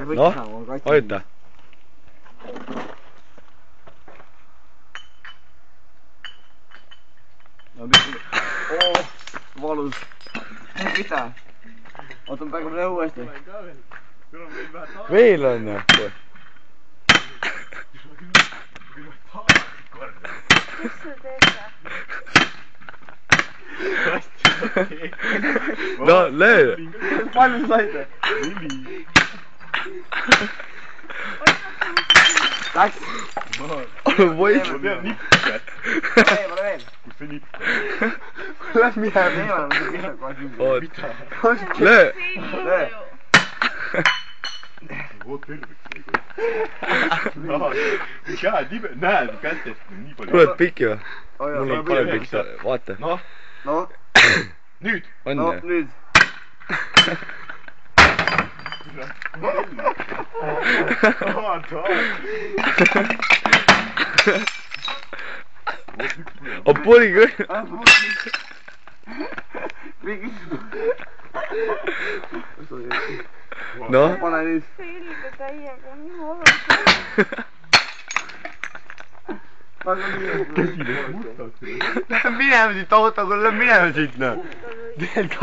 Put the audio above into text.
noh, oota. Oo, valus. Mida? Oota, ma praegu mõne uuesti. Veel on ju. Kes see teeb? No, löö. Palju sa said? 4. Läks. Poiss. Ma tean nippe. Ole veel. Kus see nipp on? Lähme minema. Eemale, ma tean mida kohe küll. Oot. Löö. Löö. Oo, terveks. Käed nipe, näed kätest nii palju. Kuule, pikki või? Mul on palju pikk, vaata. Noh. No. Nüüd. On No, ju? nüüd. On poli küll. Noh. Pane nüüd. Selge täiega, nii valus. Käsi läks mustaks. Lähme minema siit autoga, lähme minema siit, noh.